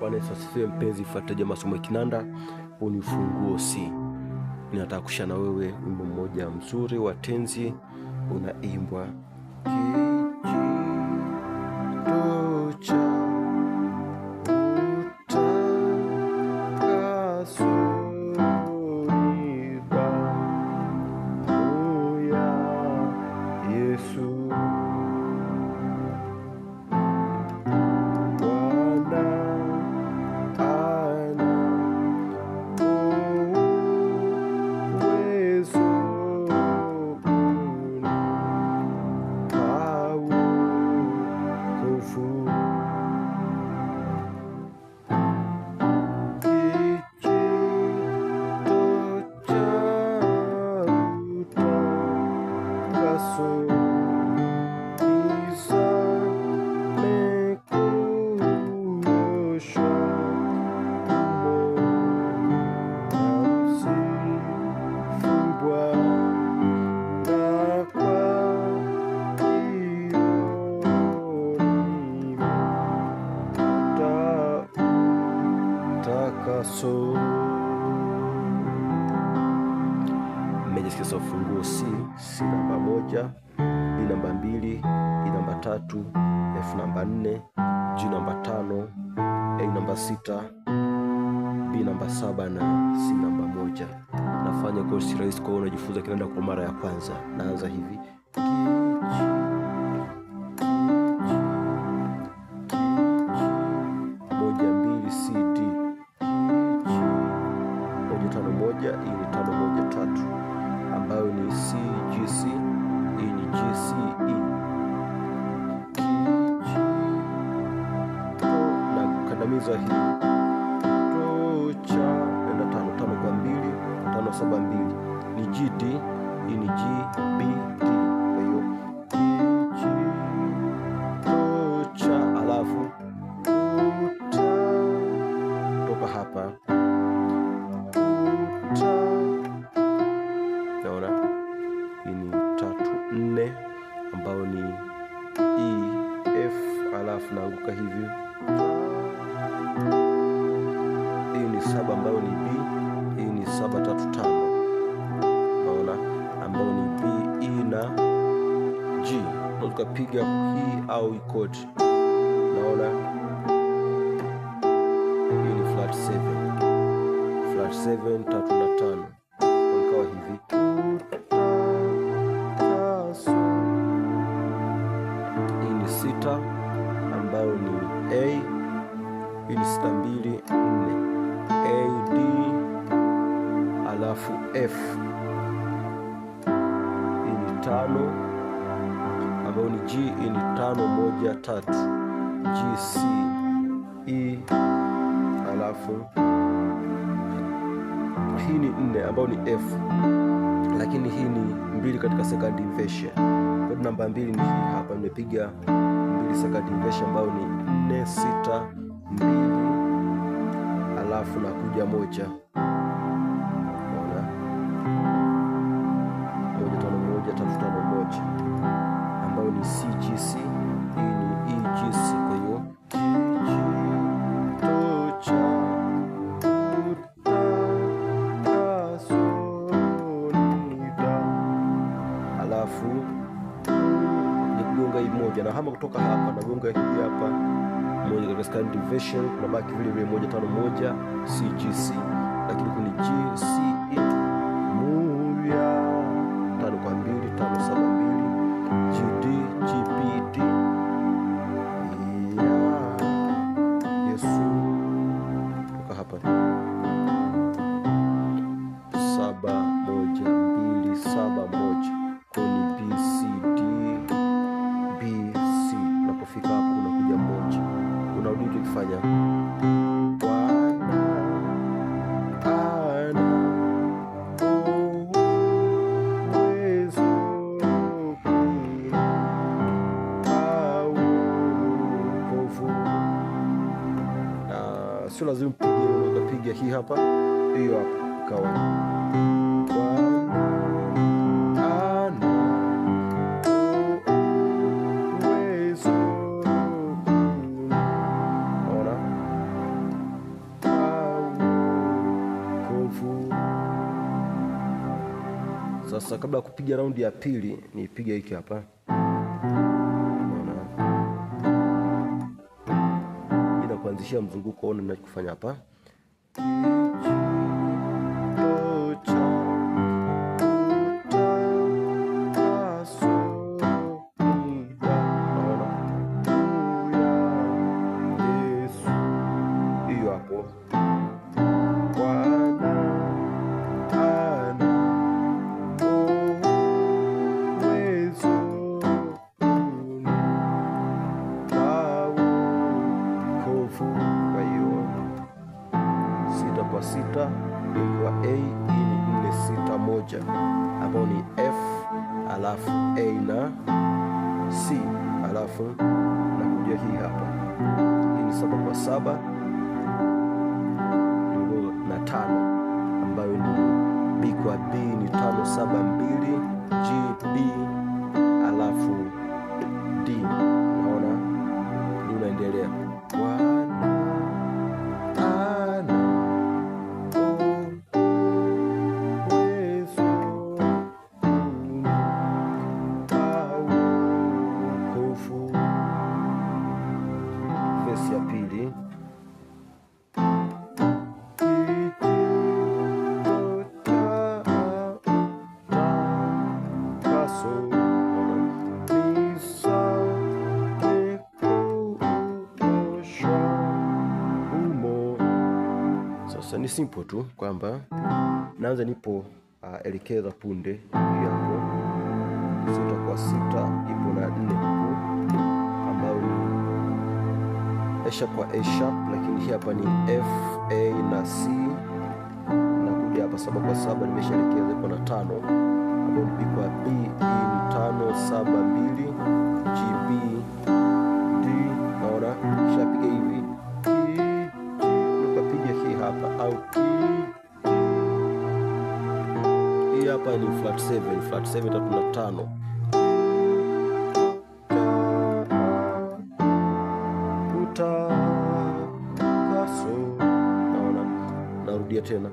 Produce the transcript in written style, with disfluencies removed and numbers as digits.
Bwana Yesu asifiwe. Mpenzi mfuatiliaji wa masomo ya kinanda, huu ni ufunguo C. Ninataka kushare na wewe wimbo mmoja mzuri wa tenzi unaimbwa mmejisikia ufunguo C namba 1, B namba 2, E namba 3, F namba 4, G namba 5, A namba 6, B namba 7 na C namba 1. Nafanya kosi rahisi kwa unajifunza kinanda kwa mara ya kwanza. Naanza hivi. Hii ni 5-1-3 ambayo ni C G C. Hii ni G C E. Na kandamiza hii tocha enda 5-5 kwa 2 5-7-2 ni G D. Hii ni G B D. Kwa hiyo G tocha, alafu toka hapa. Naona hii ni 3-4 ambayo ni E F, alafu naanguka hivi. Hii ni 7 ambayo ni B. Hii ni 7-3-5. Naona ambayo ni B, E na G. Tukapiga hii au chord. Naona hii ni flat 7 3-5 ikawa hivi. Hii ni 6 ambayo ni A. Hii ni 6-2-4 A D, alafu F. Hii ni 5 ambayo ni G. Hii ni 5-1-3 G C E, alafu hii ni 4 ambayo ni F, lakini hii ni 2 katika second inversion. Kwa namba 2 ni hii hapa, nimepiga 2 second inversion ambayo ni 4-6-2, alafu na kuja 1. Unaona 1-5-1-3-5-1 ambayo ni C G C. Hii ni E G C. Kwa hiyo nikigonga hii moja na hama kutoka hapa nagonga hii hapa moja katika second inversion, kuna baki vile vile 1-5-1 C G C, lakini kuna G C E muya 5-2 5-7-2 G D G B D. Yesu toka hapa 7-1-2-7-1 koni B C D B C. Unapofika hapo unakuja 1, unarudi ukifanya sio lazima upige, unapiga hii hapa, hiyo hapa kawa Sasa kabla ya kupiga raundi ya pili, nipige hiki hapa. Ila kuanzishia mzunguko, ona ninachofanya hapa. Hiyo hapo. Kwa hiyo 6 kwa 6 ikiwa A, hii ni 4 6 1 ambao ni F, alafu A na C, alafu nakuja hii hapa. Hii ni 7 kwa 7 na 5 ambayo ni B kwa B ni 5 7 2 G B alafu D. Naona ni unaendelea ya pili. Sasa ni simple tu kwamba naanza nipo elekeza punde hii hapo 6 kwa 6 ipo na 4 huku ambayo ni A sharp kwa A sharp, lakini hii hapa ni F, A na C. Nakuja hapa 7 kwa 7 nimeshaelekeza ipo na 5 ambayo ni B kwa B. Hii ni 5 7 2 G B D. Naona shapiga hivi nikapiga hii hapa au hii hapa ni flat 7. Flat 7 3 na 5 naona narudia tena.